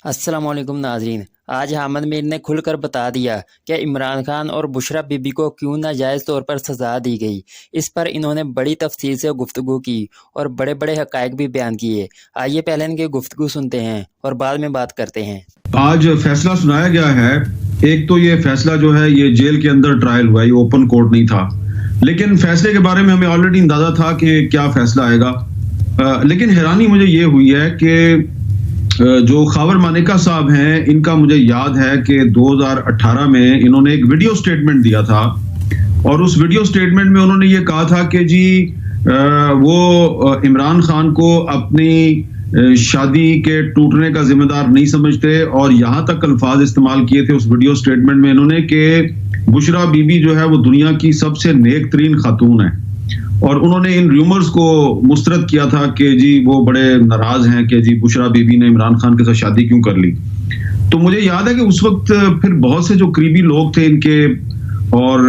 अस्सलाम वालेकुम नाजरीन। आज हामिद मीर ने खुलकर बता दिया कि इमरान खान और बुशरा बीबी को क्यों नाजायज़ तौर पर सज़ा दी गई। इस पर इन्होंने बड़ी तफसील से गुफ्तगू की और बड़े बड़े हक़ाइक़ भी बयान किए। आइए पहले इनकी गुफ्तगू सुनते हैं और बाद में बात करते हैं। आज फैसला सुनाया गया है। एक तो ये फैसला जो है ये जेल के अंदर ट्रायल हुआ, ये ओपन कोर्ट नहीं था, लेकिन फैसले के बारे में हमें ऑलरेडी अंदाजा था कि क्या फैसला आएगा। लेकिन हैरानी मुझे ये हुई है कि जो खावर मानेका साहब हैं, इनका मुझे याद है कि 2018 में इन्होंने एक वीडियो स्टेटमेंट दिया था और उस वीडियो स्टेटमेंट में उन्होंने ये कहा था कि जी वो इमरान खान को अपनी शादी के टूटने का जिम्मेदार नहीं समझते और यहाँ तक अल्फाज इस्तेमाल किए थे उस वीडियो स्टेटमेंट में इन्होंने कि बुशरा बीबी जो है वो दुनिया की सबसे नेक तरीन खातून है। और उन्होंने इन रूमर्स को मुस्तरद किया था कि जी वो बड़े नाराज हैं कि जी बुशरा बीबी ने इमरान खान के साथ शादी क्यों कर ली। तो मुझे याद है कि उस वक्त फिर बहुत से जो करीबी लोग थे इनके, और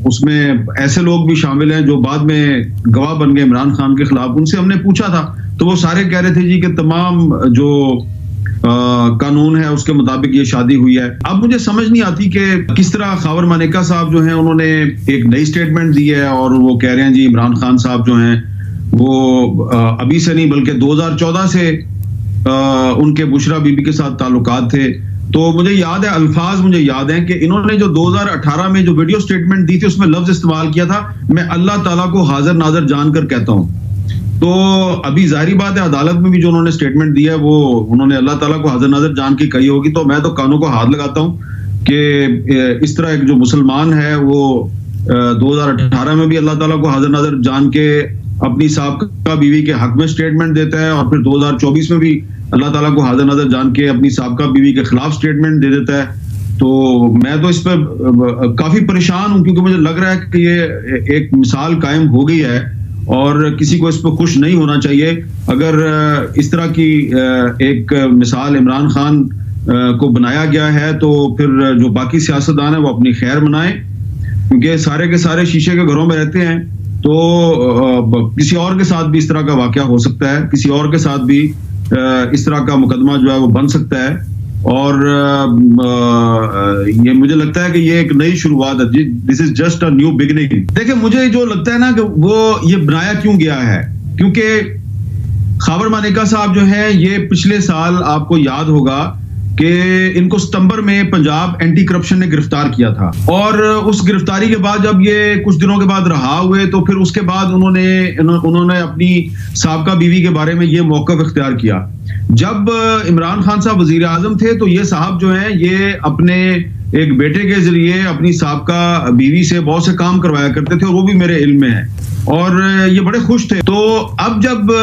उसमें ऐसे लोग भी शामिल हैं जो बाद में गवाह बन गए इमरान खान के खिलाफ, उनसे हमने पूछा था तो वो सारे कह रहे थे जी कि तमाम जो कानून है उसके मुताबिक ये शादी हुई है। अब मुझे समझ नहीं आती कि किस तरह खावर मानेका साहब जो हैं उन्होंने एक नई स्टेटमेंट दी है और वो कह रहे हैं जी इमरान खान साहब जो हैं वो अभी से नहीं बल्कि 2014 से उनके बुशरा बीबी के साथ ताल्लुकात थे। तो मुझे याद है, अल्फाज मुझे याद है कि इन्होंने जो 2018 में जो वीडियो स्टेटमेंट दी थी उसमें लफ्ज इस्तेमाल किया था, मैं अल्लाह ताला को हाजिर नाजर जानकर कहता हूँ। तो अभी जाहिर बात है अदालत में भी जो उन्होंने स्टेटमेंट दिया है वो उन्होंने अल्लाह ताला को हाजिर नाजर जान के कही होगी। तो मैं तो कानों को हाथ लगाता हूँ कि इस तरह एक जो मुसलमान है वो 2018 में भी अल्लाह ताला को हाजिर नाजर जान के अपनी साबका बीवी के हक में स्टेटमेंट देता है और फिर 2024 में भी अल्लाह ताला को हाजिर नाजर जान के अपनी साबका बीवी के खिलाफ स्टेटमेंट दे देता है। तो मैं तो इस पर काफी परेशान हूँ क्योंकि मुझे लग रहा है कि ये एक मिसाल कायम हो गई है और किसी को इस पर खुश नहीं होना चाहिए। अगर इस तरह की एक मिसाल इमरान खान को बनाया गया है तो फिर जो बाकी सियासतदान है वो अपनी खैर मनाएं, क्योंकि सारे के सारे शीशे के घरों में रहते हैं। तो किसी और के साथ भी इस तरह का वाकया हो सकता है, किसी और के साथ भी इस तरह का मुकदमा जो है वो बन सकता है। और ये मुझे लगता है कि ये एक नई शुरुआत है। This is just a new beginning. देखिए मुझे जो लगता है ना कि वो ये बनाया क्यों गया है, क्योंकि खावर मानेका साहब जो है ये पिछले साल आपको याद होगा कि इनको सितंबर में पंजाब एंटी करप्शन ने गिरफ्तार किया था और उस गिरफ्तारी के बाद जब ये कुछ दिनों के बाद रहा हुए तो फिर उसके बाद उन्होंने अपनी साबका बीवी के बारे में ये मौक़िफ़ इख्तियार किया। जब इमरान खान साहब वजीर आजम थे तो ये साहब जो हैं ये अपने एक बेटे के जरिए अपनी साबका बीवी से बहुत से काम करवाया करते थे और वो भी मेरे इल्म में है और ये बड़े खुश थे। तो अब जब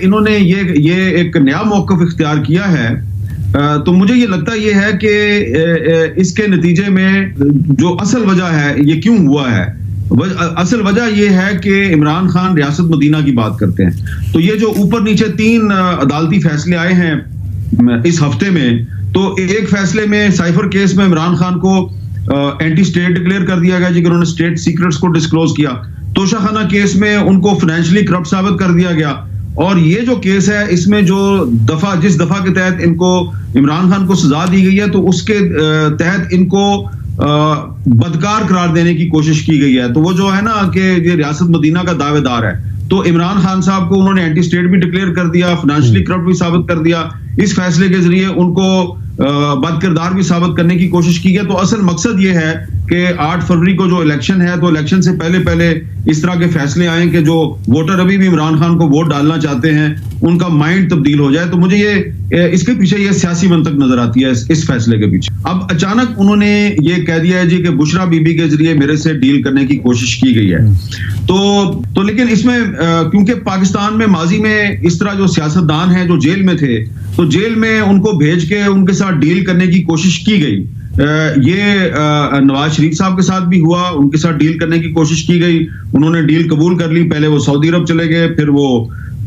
इन्होंने ये एक नया मौक़िफ़ इख्तियार किया है तो मुझे ये लगता ये है कि इसके नतीजे में जो असल वजह है ये क्यों हुआ है, असल वजह ये है कि इमरान खान रियासत मदीना की बात करते हैं। तो ये जो ऊपर नीचे 3 अदालती फैसले आए हैं इस हफ्ते में, तो एक फैसले में साइफर केस में इमरान खान को एंटी स्टेट डिक्लेयर कर दिया गया जी, उन्होंने स्टेट सीक्रेट्स को डिस्क्लोज किया। तोशाखाना केस में उनको फाइनेंशियली करप्ट साबित कर दिया गया। और ये जो केस है इसमें जो जिस दफा के तहत इनको इमरान खान को सजा दी गई है तो उसके तहत इनको बदकार करार देने की कोशिश की गई है। तो वो जो है ना कि ये रियासत मदीना का दावेदार है, तो इमरान खान साहब को उन्होंने एंटी स्टेट भी डिक्लेयर कर दिया, फाइनेंशियली करप्ट भी साबित कर दिया। इस फैसले के जरिए उनको बदकिरदार भी साबित करने की कोशिश की गई। तो असल मकसद ये है कि 8 फरवरी को जो इलेक्शन है तो इलेक्शन से पहले इस तरह के फैसले आए कि जो वोटर अभी भी इमरान खान को वोट डालना चाहते हैं उनका माइंड तब्दील हो जाए। तो मुझे ये इसके पीछे ये सियासी मंतक नजर आती है इस फैसले के पीछे। अब अचानक उन्होंने ये कह दिया है जी कि बुशरा बीबी के जरिए मेरे से डील करने की कोशिश की गई है। तो लेकिन इसमें क्योंकि पाकिस्तान में माजी में इस तरह जो सियासतदान हैं जो जेल में थे तो जेल में उनको भेज के उनके साथ डील करने की कोशिश की गई। ये नवाज शरीफ साहब के साथ भी हुआ, उनके साथ डील करने की कोशिश की गई, उन्होंने डील कबूल कर ली। पहले वो सऊदी अरब चले गए, फिर वो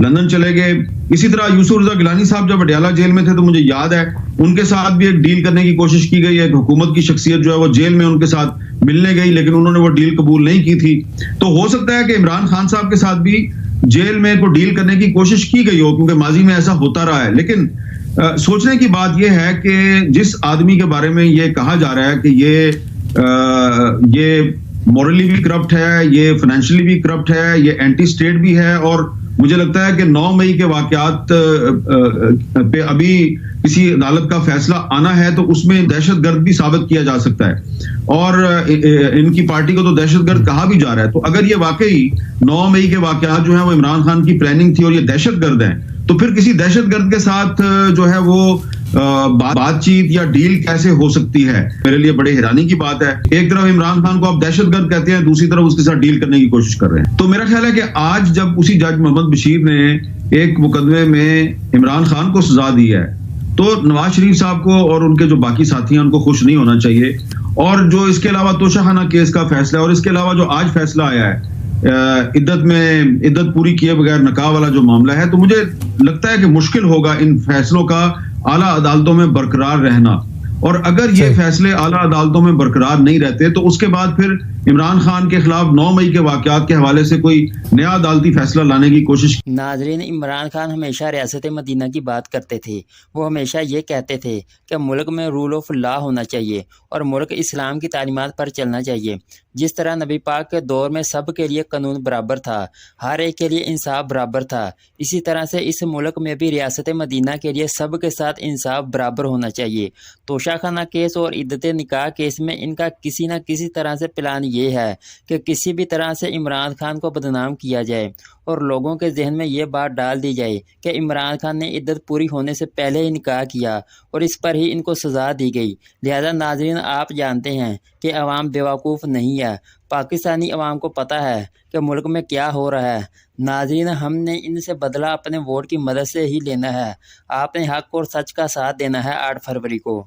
लंदन चले गए। इसी तरह यूसुफ रजा गिलानी साहब जब अडयाला जेल में थे तो मुझे याद है उनके साथ भी एक डील करने की कोशिश की गई। एक हुकूमत की शख्सियत जो है वो जेल में उनके साथ मिलने गई लेकिन उन्होंने वो डील कबूल नहीं की थी। तो हो सकता है कि इमरान खान साहब के साथ भी जेल में को डील करने की कोशिश की गई हो, क्योंकि माजी में ऐसा होता रहा है। लेकिन सोचने की बात यह है कि जिस आदमी के बारे में ये कहा जा रहा है कि ये मॉरली भी करप्ट है, ये फाइनेंशियली भी करप्ट है, ये एंटी स्टेट भी है, और मुझे लगता है कि 9 मई के वाकयात पे अभी किसी अदालत का फैसला आना है तो उसमें दहशतगर्द भी साबित किया जा सकता है, और इनकी पार्टी को तो दहशतगर्द कहा भी जा रहा है। तो अगर ये वाकई 9 मई के वाकयात जो है वो इमरान खान की प्लानिंग थी और ये दहशतगर्द हैं, तो फिर किसी दहशतगर्द के साथ जो है वो बातचीत या डील कैसे हो सकती है? मेरे लिए बड़े हैरानी की बात है। एक तरफ इमरान खान को आप दहशतगर्द कहते हैं, दूसरी तरफ उसके साथ डील करने की कोशिश कर रहे हैं। तो मेरा ख्याल है कि आज जब उसी जज मोहम्मद बशीर ने एक मुकदमे में इमरान खान को सजा दी है, तो नवाज शरीफ साहब को और उनके जो बाकी साथी हैं उनको खुश नहीं होना चाहिए। और जो इसके अलावा तोशाखाना केस का फैसला और इसके अलावा जो आज फैसला आया है इद्दत पूरी किए बगैर निकाह वाला जो मामला है, तो मुझे लगता है कि मुश्किल होगा इन फैसलों का आला अदालतों में बरकरार रहना। और अगर ये फैसले आला अदालतों में बरकरार नहीं रहते तो उसके बाद फिर इमरान खान के खिलाफ 9 मई के वाकयात के हवाले से कोई नया अदालती फैसला लाने की कोशिश। नाजरीन, इमरान खान हमेशा रियासत मदीना की बात करते थे। वो हमेशा ये कहते थे कि मुल्क में रूल ऑफ लॉ होना चाहिए और मुल्क इस्लाम की तालीमात पर चलना चाहिए। जिस तरह नबी पाक के दौर में सब के लिए कानून बराबर था, हर एक के लिए इंसाफ बराबर था, इसी तरह से इस मुल्क में भी रियासत मदीना के लिए सब के साथ इंसाफ बराबर होना चाहिए। तोशाखाना केस और इद्दत निकाह केस में इनका किसी न किसी तरह से प्लान ये है कि किसी भी तरह से इमरान खान को बदनाम किया जाए और लोगों के जहन में ये बात डाल दी जाए कि इमरान खान ने इद्दत पूरी होने से पहले ही निकाह किया और इस पर ही इनको सज़ा दी गई। लिहाजा नाज़रीन, आप जानते हैं कि अवाम बेवकूफ़ नहीं है। पाकिस्तानी अवाम को पता है कि मुल्क में क्या हो रहा है। नाज़रीन, हमने इनसे बदला अपने वोट की मदद से ही लेना है। आपने हक़ और सच का साथ देना है 8 फरवरी को।